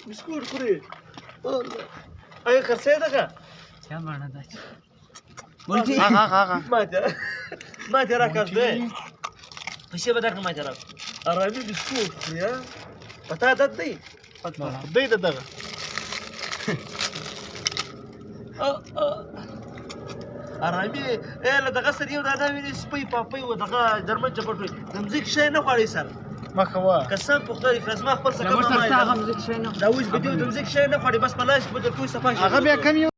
بسکوټ خوري ایا خرڅې ده که چا مانا دا چې هغه ما ته راکړ دی پیسې به درکړم ما ته راکړه ارامي بسکوټ خوري په تا عادت دی دی د دغه ارامي له دغه سره یو دادا ویني سپی پاپی و دغه جرمن چپټ وي د مځکې شی نه خوړی سر مه کوه قسم په خدای که زما خپل څه موږ تر تا هغه مځکې شی نه دا اوس به دې د مځکې شی نه خوړي بس په لاس به د ټول صفا شي هغه بیا کم